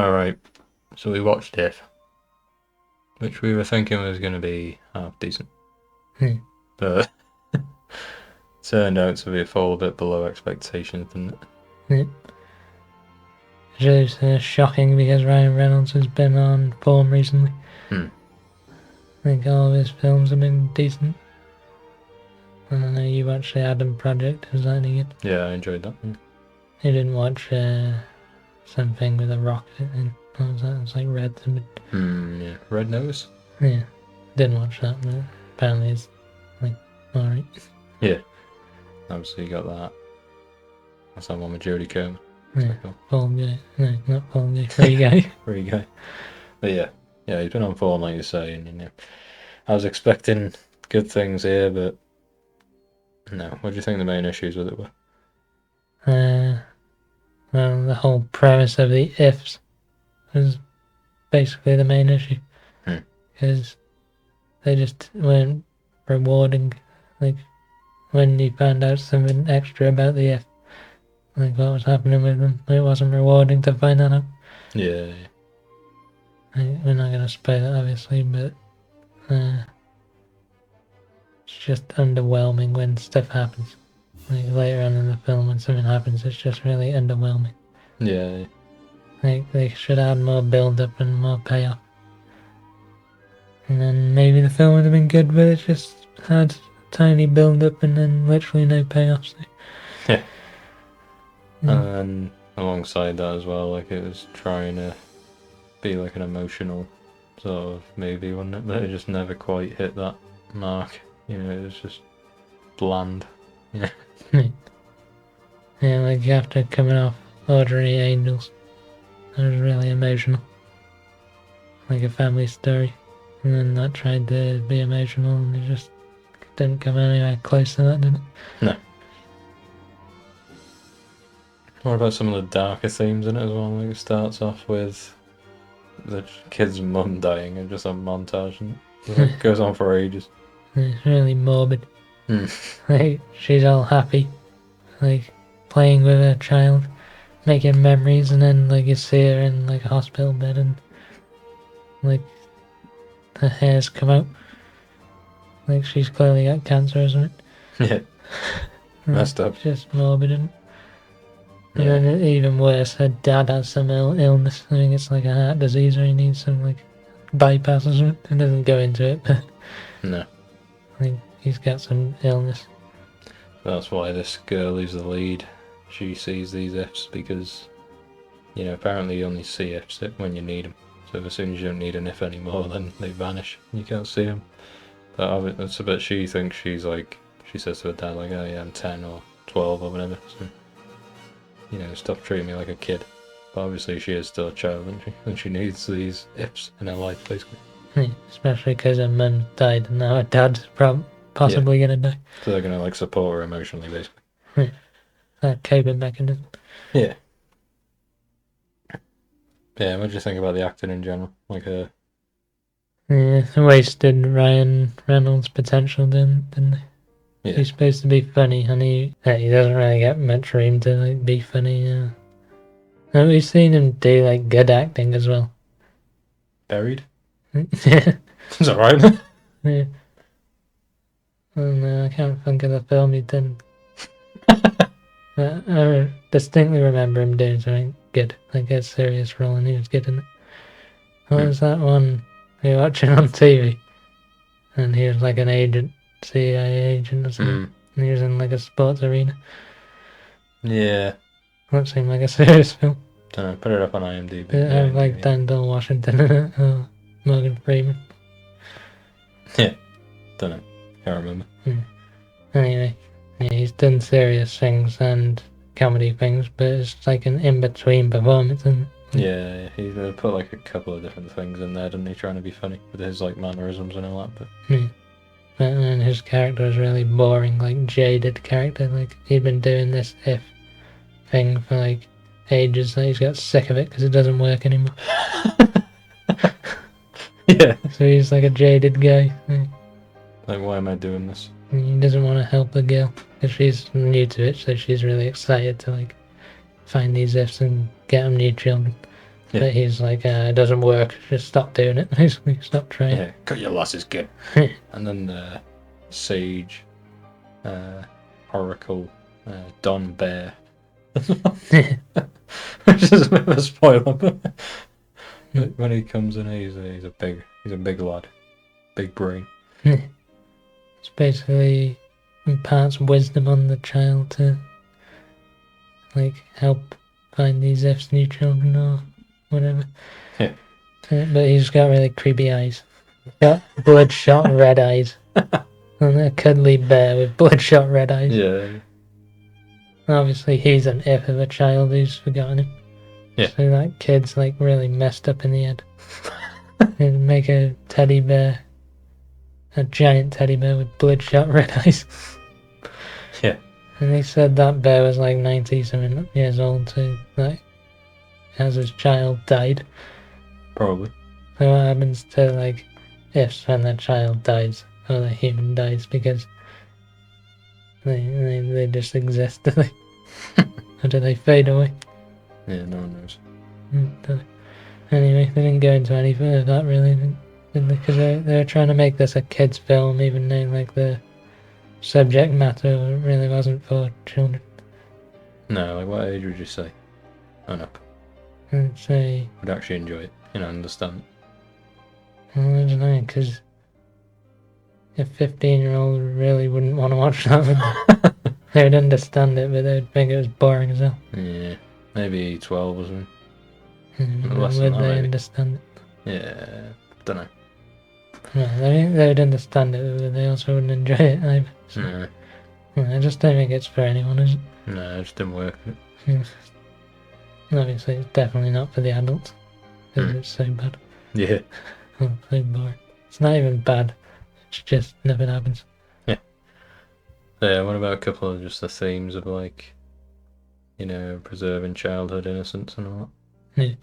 Alright, so we watched it, which we were thinking was going to be half decent, Hmm. but turned out to be a full bit below expectations, didn't it? Yeah. It's really shocking because Ryan Reynolds has been on form recently. Hmm. I think all of his films have been decent. I don't know, you watched the Adam Project, is that any good? Yeah, I enjoyed that. Yeah. You didn't watch something with a rocket in. What was that? It was like Red something. Yeah. Red Nose? Yeah, didn't watch that, but apparently it's like alright. Yeah. Obviously, you got that. That's that one with Jodie Comer. Yeah, So cool. Fall Guy. No, not Fall Guy. Free Guy. Free guy. But yeah, he's been on form, like you say, and I was expecting good things here, but no. What do you think the main issues with it were? Well, the whole premise of the ifs was basically the main issue Hmm. because they just weren't rewarding. Like when you found out something extra about the if, like what was happening with them, it wasn't rewarding to find that out. Yeah. We're not gonna spoil it, obviously, but it's just underwhelming when stuff happens. Like later on in the film, when something happens, it's just really underwhelming. Yeah. Like they should add more build up and more payoff. And then maybe the film would have been good, but it just had a tiny build up and then literally no payoff. So. Yeah. Yeah. And then alongside that as well, like it was trying to be like an emotional sort of movie, wasn't it? But it just never quite hit that mark. It was just bland. Yeah. Yeah, like after coming off Ordinary Angels, it was really emotional. Like a family story. And then that tried to be emotional and it just didn't come anywhere close to that, did it? No. What about some of the darker themes in it as well? Like it starts off with the kid's mum dying and just a montage and it goes on for ages. It's really morbid. Hmm. Like she's all happy, like playing with her child, making memories, and then like you see her in like a hospital bed and like her hairs come out. Like she's clearly got cancer or something. Yeah. Messed up. It's just morbid. And Yeah. then even worse, her dad has some illness. I think it's like a heart disease or he needs some like bypass or something. It doesn't go into it, but No. I think he's got some illness. That's why this girl who's the lead, she sees these ifs because, apparently you only see ifs when you need them. So as soon as you don't need an if anymore, then they vanish. You can't see them. But that's a bit she thinks she's like, she says to her dad, like, oh yeah, I'm 10 or 12 or whatever. So, stop treating me like a kid. But obviously she is still a child, isn't she? And she needs these ifs in her life, basically. Yeah, especially because her mum died and now her dad's possibly gonna die. So they're going to, like, support her emotionally, basically. Yeah. That coping mechanism. Yeah. Yeah, what do you think about the acting in general? Like, Yeah, wasted Ryan Reynolds' potential, didn't they? yeah. He's supposed to be funny, and he doesn't really get much room to like be funny. And we've seen him do like good acting as well. Buried? Yeah. Is that right? Yeah. And I can't think of the film he's done. I distinctly remember him doing something good, like a serious role, and he was good in it. What was that one we were watching on TV? And he was like an agent, CIA agent or something. And he was in like a sports arena. Yeah. That seemed like a serious film. Don't know, put it up on IMDb. It had like Denzel Washington in it, or Morgan Freeman. Yeah. Don't know. Can't remember. Anyway, yeah, he's done serious things and comedy things, but it's like an in-between performance, and Yeah, he put like a couple of different things in there, didn't he, trying to be funny with his like mannerisms and all that. But and his character is really boring, like jaded character. Like he'd been doing this if thing for like ages, so he's got sick of it because it doesn't work anymore. yeah. So he's like a jaded guy. Like, why am I doing this? He doesn't want to help the girl because she's new to it, so she's really excited to like find these ifs and get them new children. Yeah. But he's like, it doesn't work. Just stop doing it. Basically, stop trying. Yeah, cut your losses, kid. And then Sage, Oracle, Don Bear. Which is a bit of a spoiler, but when he comes in, he's a big lad, big brain. It's basically imparts wisdom on the child to like help find these F's new children or whatever. Yeah. But he's got really creepy eyes. He's got bloodshot red eyes. And a cuddly bear with bloodshot red eyes. Yeah. Obviously, he's an F of a child who's forgotten him. Yeah. So that kid's like really messed up in the head. And make a teddy bear, a giant teddy bear with bloodshot red eyes. Yeah. And they said that bear was like 90 something years old, so like as his child died. Probably. So what happens to like ifs when their child dies or the human dies, because they just exist, do they? Or do they fade away? Yeah, no one knows. Anyway, they didn't go into any further of that really, did they? Because they were trying to make this a kids film, even though like the subject matter really wasn't for children. No, like what age would you say? And up. I'd say, Would actually enjoy it, understand. well, I don't know, because a 15-year-old really wouldn't want to watch that, would they? They would understand it, but they'd think it was boring as hell. Yeah, maybe 12 or something. Would Less than that, they maybe. understand it? Yeah, don't know. No, they would understand it, but they also wouldn't enjoy it either. So, No, I just don't think it's for anyone, is it? no, it just didn't work. Obviously, it's definitely not for the adults, because it's so bad. Yeah. So boring. It's not even bad, it's just nothing happens. Yeah, what about a couple of just the themes of like, preserving childhood innocence and all Yeah.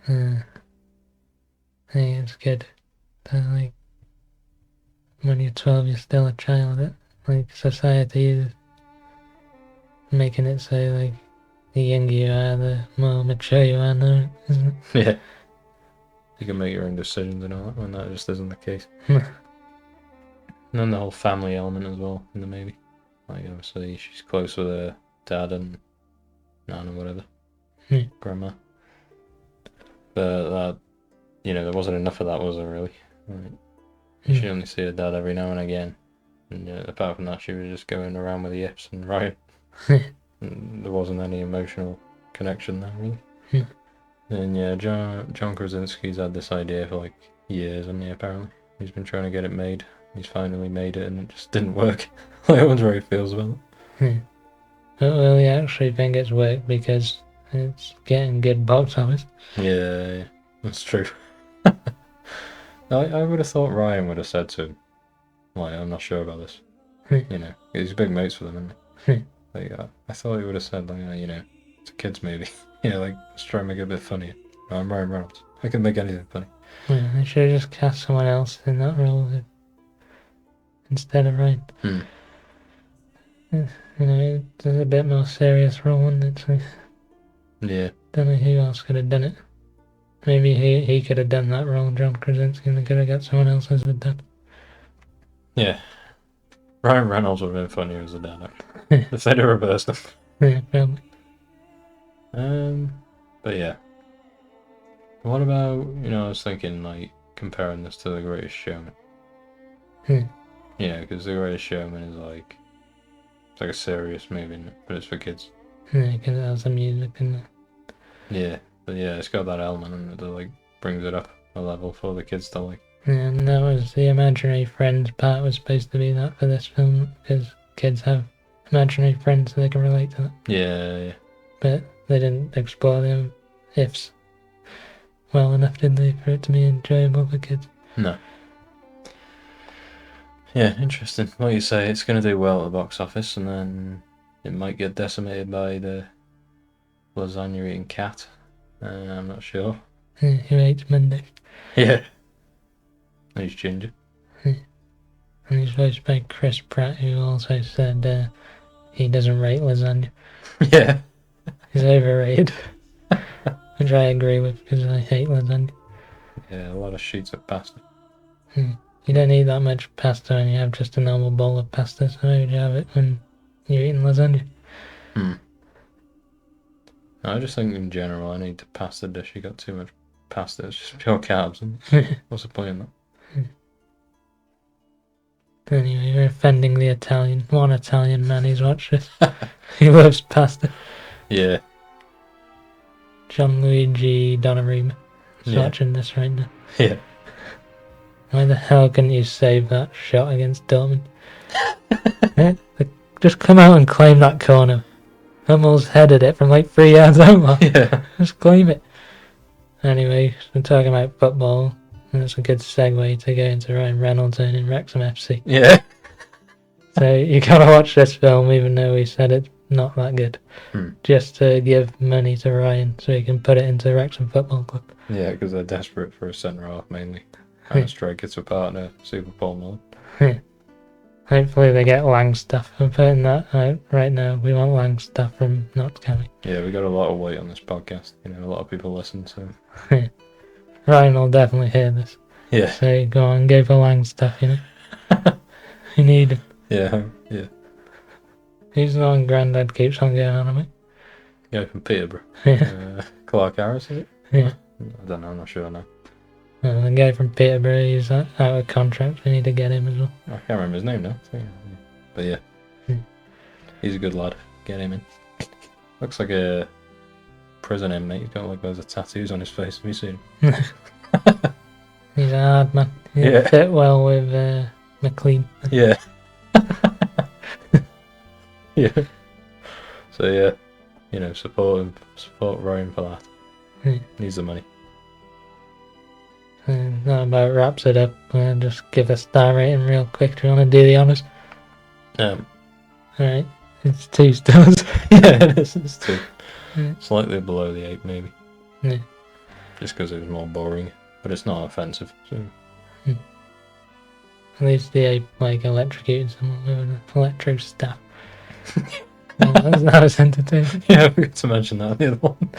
I think it's good that, like, when you're 12, you're still a child. Like, society is making it so, like, the younger you are, the more mature you are now, isn't it? that? Yeah. You can make your own decisions and all that when that just isn't the case. And then the whole family element as well in the movie. Like, obviously, she's close with her dad and nan and whatever. Grandma. But that, there wasn't enough of that, was there, really? Like, she only see her dad every now and again. And apart from that, she was just going around with the F's and Ryan. And there wasn't any emotional connection there, really. And yeah, John Krasinski's had this idea for like years, hasn't he, apparently? He's been trying to get it made. He's finally made it and it just didn't work. I wonder how he feels about it. But will you actually think it's worked because it's getting good box office? Yeah, that's true. I would have thought Ryan would have said to him, like, I'm not sure about this. He's big mates with him, isn't he? Like, I thought he would have said, like, it's a kid's movie. Like, let's try and make it a bit funnier. I'm Ryan Reynolds. I can make anything funny. Yeah, they should have just cast someone else in that role instead of Ryan. It's a bit more serious role, isn't it? So Yeah. don't know who else could have done it. Maybe he could have done that role, John Krasinski, and they could have got someone else as the dad. Yeah. Ryan Reynolds would have been funnier as a dad. If they'd have reversed him. Yeah, probably. But yeah. What about, I was thinking, like, comparing this to The Greatest Showman. Because The Greatest Showman is like, it's like a serious movie, but it's for kids. Yeah, because it has the music and Yeah, but yeah, it's got that element in it that, like, brings it up a level for the kids to like. and that was the imaginary friends part was supposed to be that for this film, because kids have imaginary friends so they can relate to that. Yeah. But they didn't explore the ifs well enough, did they, for it to be enjoyable for kids? No. Yeah, interesting. Like you say, it's going to do well at the box office, and then it might get decimated by the lasagna eating cat. I'm not sure. Who hates Monday? Yeah. He's ginger. And he's voiced by Chris Pratt, who also said he doesn't rate lasagna. Yeah. He's overrated. which I agree with because I hate lasagna. Yeah, a lot of sheets of pasta. You don't eat that much pasta when you have just a normal bowl of pasta, so why would you have it when you're eating lasagna? I just think in general, any pasta dish you got too much pasta, it's just pure carbs. And what's the point in that? Anyway, we're offending the one Italian man who's watched this. He loves pasta. Yeah. Gianluigi Donnarumma is watching this right now. Yeah. Why the hell couldn't you save that shot against Dortmund? Just come out and claim that corner. Hummels headed it from like 3 yards out. Yeah. Just claim it. Anyway, we're talking about football, and it's a good segue to go into Ryan Reynolds owning Wrexham FC. Yeah. So you gotta watch this film, even though we said it's not that good, just to give money to Ryan so he can put it into Wrexham Football Club. Yeah, because they're desperate for a centre half mainly, and a striker to partner Super Paul Miller. Hopefully they get Langstaff. I'm putting that out right now. We want Langstaff from Notts County. Yeah, we got a lot of weight on this podcast. You know, a lot of people listen, so Ryan will definitely hear this. Yeah. So go on, go for Langstaff, you know. You need him. Yeah, yeah. Who's the one Grandad keeps on going on about? Guy from Peterborough. Yeah. Clark Harris, is it? Yeah. I don't know, I'm not sure now. The guy from Peterborough, he's out of contract. We need to get him as well. I can't remember his name now. So, yeah. But yeah. He's a good lad. Get him in. Looks like a prison inmate. He's got like loads of tattoos on his face. Have you seen him? He's a hard man. He'll fit well with McLean. Yeah. Yeah. So yeah, you know, support Ryan for that. Needs the money. And that about wraps it up. Just give a star rating real quick. Do you want to do the honours? Alright, it's 2 stars. Yeah, it is. It's 2. Slightly below the 8, maybe. Yeah. Just because it was more boring, but it's not offensive. So. At least the 8 like electrocuted someone with an electro staff. That was entertaining. Yeah, I forgot to mention that in the other one.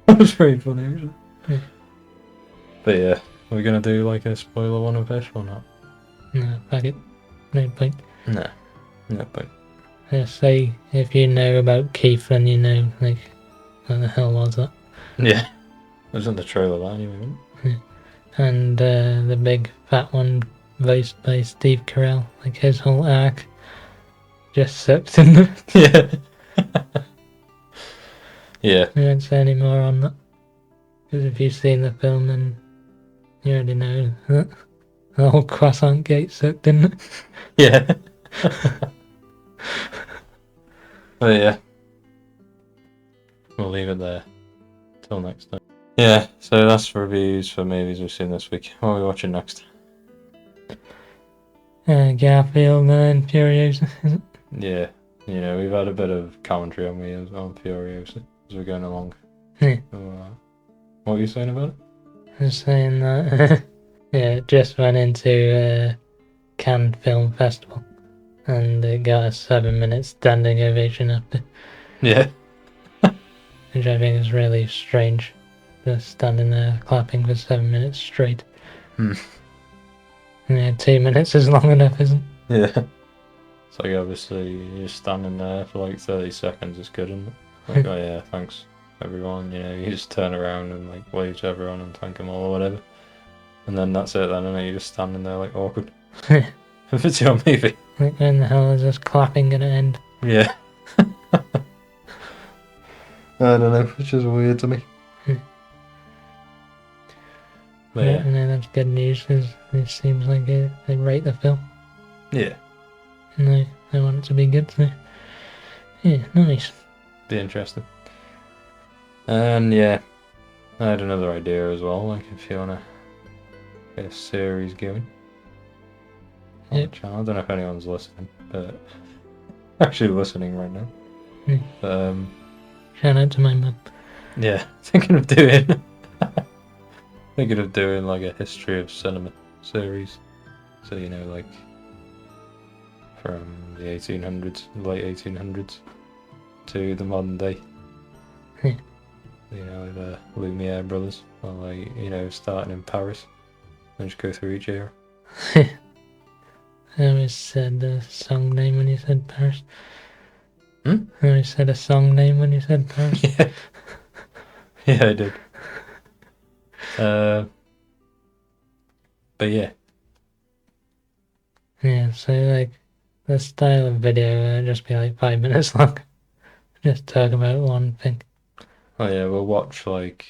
That was pretty funny, actually. Yeah. But yeah, we're gonna do like a spoiler one of this or not? No, fuck it. No point. No point. Just say if you know about Keith, then you know, like, what the hell was that? Yeah. It was in the trailer that anyway, wasn't it? Yeah. And the big fat one voiced by Steve Carell, like his whole arc just sucked in them. Yeah. Yeah. We won't say any more on that. Because if you've seen the film, then you already know that the whole croissant gate sucked in it. Yeah. But yeah. We'll leave it there. Till next time. Yeah, so that's reviews for movies we've seen this week. What are we watching next? Garfield and Furiosa, is it? Yeah, you know, we've had a bit of commentary on me as well on Furiosa as we're going along. Yeah. So, what were you saying about it? I was saying that it just went into Cannes Film Festival and it got a 7-minute standing ovation after. Yeah. Which I think is really strange. Just standing there clapping for 7 minutes straight. Yeah, 2 minutes is long enough, isn't it? Yeah. It's like obviously you're standing there for like 30 seconds, it's good, isn't it? Like, oh yeah, thanks everyone, you know, you just turn around and like wave to everyone and thank them all or whatever. And then that's it then, and then you're just standing there like awkward. If it's your movie. Like when the hell is this clapping gonna end? Yeah. I don't know, it's just weird to me. But yeah. And then that's good news because it seems like they rate the film. Yeah. And they want it to be good, so yeah, nice. Be interesting. And yeah, I had another idea as well, like if you wanna get a series going on the channel. I don't know if anyone's listening, but actually listening right now. But shout out to my mum. Yeah, thinking of doing like a history of cinema series. So you know, like from the 1800s, late 1800s to the modern day. you know, with the Lumiere brothers, or like, you know, starting in Paris and just go through each era. I always said the song name when you said Paris. Hmm? I always said a song name when you said Paris. Yeah. Yeah, I did. But yeah. Yeah, so like the style of video would just be like 5 minutes long. Just talk about one thing. Oh yeah, we'll watch like,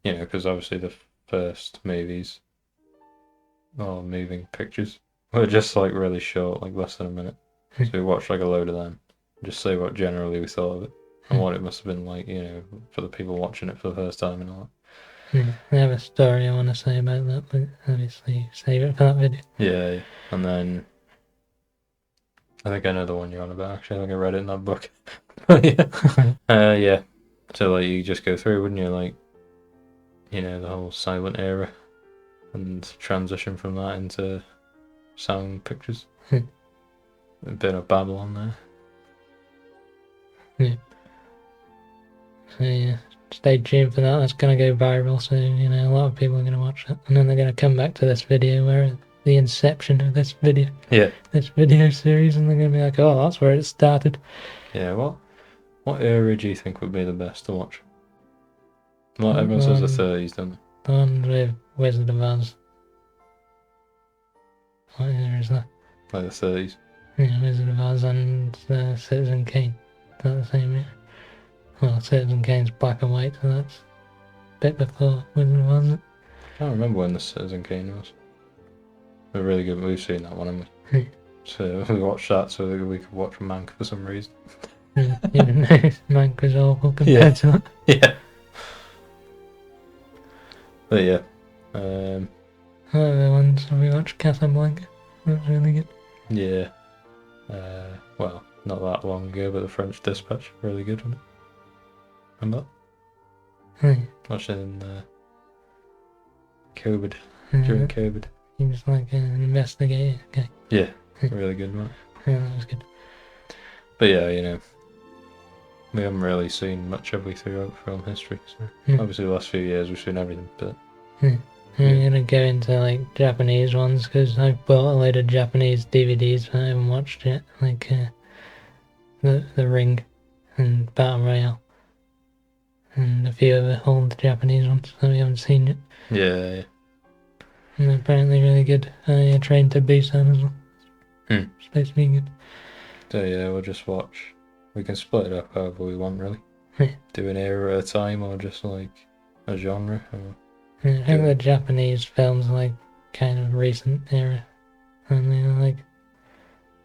you know, because obviously the first movies or moving pictures were just like really short, like less than a minute. So we watched like a load of them. Just say what generally we thought of it and what it must have been like, you know, for the people watching it for the first time and all that. Yeah, I have a story I want to say about that, but obviously save it for that video. Yeah. And then I think I know the one you're on about. Actually, I think I read it in that book. Yeah. Yeah. So like you just go through, wouldn't you? Like, you know, the whole silent era and transition from that into sound pictures. A bit of Babylon there. Yeah. So yeah, stay tuned for that. That's gonna go viral, so you know a lot of people are gonna watch that, and then they're gonna come back to this video where the inception of this video, Yeah. this video series, and they're gonna be like, oh, that's where it started. Yeah. What era do you think would be the best to watch? Well, The everyone says the one- 30s, don't The one with Wizard of Oz. What era is that? they? Like the 30s. Yeah, Wizard of Oz and Citizen Kane. Is that the same year? Well, Citizen Kane's black and white, so that's a bit before Wizard of Oz. I can't remember when the Citizen Kane was. They're really good. We've seen that one, haven't Hmm. we? So we watched that so that we could watch Mank for some reason. Even though Mank was awful compared to that. Yeah. But yeah. Other ones we watched Casablanca. That's really good. Yeah. Well, not that long ago, but the French Dispatch, really good, wasn't it? Remember that? Watched it in COVID, during COVID. He was like an investigator. Okay. Yeah, really good one. Yeah, that was good. But yeah, you know, we haven't really seen much, have we, throughout film history. So Hmm. obviously the last few years we've seen everything, but I'm gonna go into like Japanese ones because I've bought a load of Japanese DVDs but I haven't watched yet. Like the Ring and Battle Royale and a few other old Japanese ones that we haven't seen yet. yeah. And they're apparently really good. Train to Busan as well. Hmm. Supposed to be good. So yeah, we'll just watch. We can split it up however we want, really. Yeah. Do an era at a time, or just like a genre. Or... I think the Japanese films are like kind of recent era. And they're like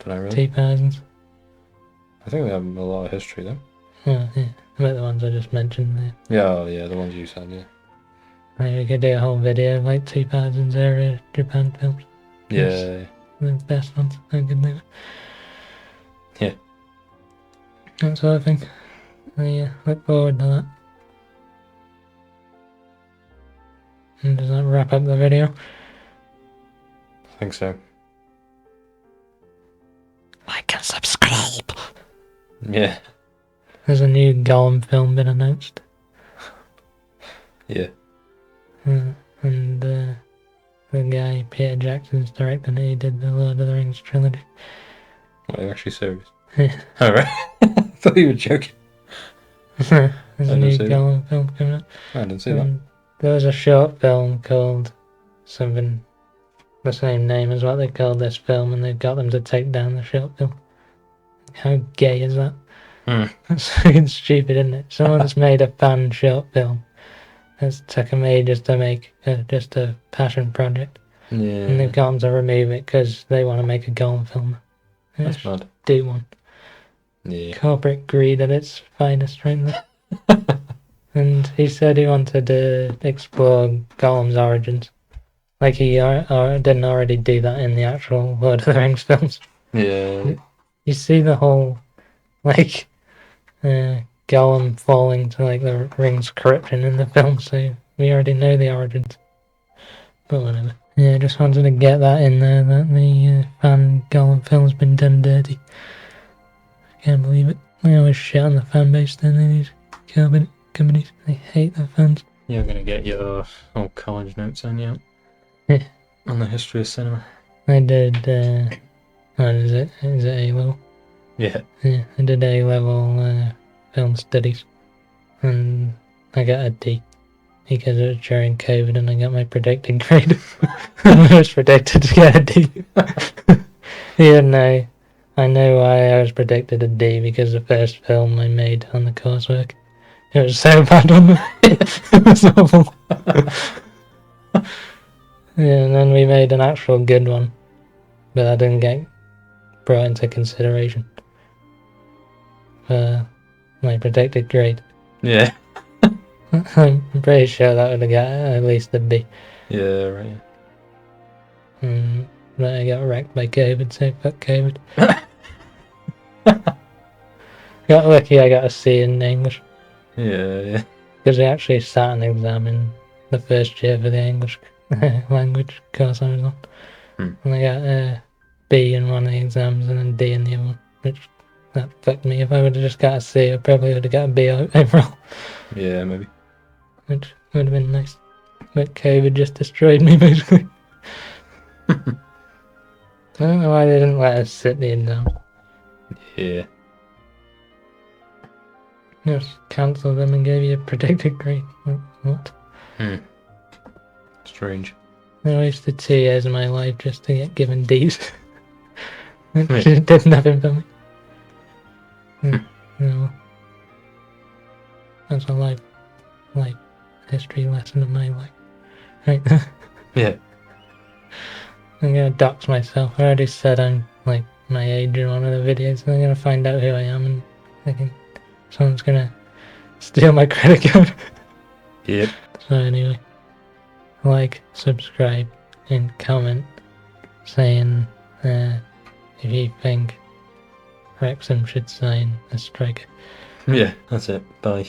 Don't I really? 2000s. I think they have a lot of history, though. Oh, yeah. About the ones I just mentioned there. Yeah, the ones you said, yeah. Like we could do a whole video of like 2000s era Japan films. Yeah. The best ones. I could do it. Yeah. That's what I think. Yeah, look forward to that. And does that wrap up the video? I think so. Like and subscribe. Yeah. There's a new Gollum film been announced. Yeah. And the guy Peter Jackson's directing it. He did the Lord of the Rings trilogy. What, are you actually serious? Yeah. Alright. I thought you were joking. There's a didn't new see that. Gollum film coming out. I didn't see that. There was a short film called something the same name as what they called this film, and they've got them to take down the short film. How gay is that? That's fucking stupid, isn't it? Someone's made a fan short film. It's took them ages to make just a passion project. And they've Yeah. got them to remove it because they want to make a Gollum film. That's Just mad. do one. Yeah. Corporate greed at its finest right there. And he said he wanted to explore Gollum's origins. Like he didn't already do that in the actual Lord of the Rings films. Yeah. You see the whole, like, Gollum falling to, like, the ring's corruption in the film, so we already know the origins. But whatever. Yeah, I just wanted to get that in there, that the fan Gollum film's been done dirty. I can't believe it. I always shit on the fan base, then they need to curb it. companies. I hate the fans. You're gonna get your old college notes on you Yeah. on the history of cinema. I did, what is it? Is it A-level? Yeah. Yeah, I did A-level film studies, and I got a D because it was during COVID, and I got my predicted grade. I was predicted to get a D. Even though I know why I was predicted a D, because the first film I made on the coursework, it was so bad on the it was awful. Yeah, and then we made an actual good one, but that didn't get brought into consideration for my predicted grade. Yeah. I'm pretty sure that would have got at least a B. Yeah, right. But I got wrecked by COVID, so fuck COVID. Got lucky I got a C in English, Yeah. because we actually sat an exam in the first year for the English language course I was on. And I got a B in one of the exams and then D in the other one, which that fucked me. If I would have just got a C, I probably would have got a B overall, Yeah, maybe. which would have been nice. But COVID just destroyed me, basically. I don't know why they didn't let us sit the exam. Yeah. Just cancelled them and gave you a predicted grade. What? Strange. I wasted 2 years of my life just to get given D's. It did nothing for me. No. That's a life history lesson of my life. Right there. Yeah. I'm gonna dox myself. I already said I'm like my age in one of the videos, and I'm gonna find out who I am, and someone's gonna steal my credit card. Yep. So anyway, like, subscribe, and comment saying if you think Wrexham should sign a striker. Yeah, that's it. Bye.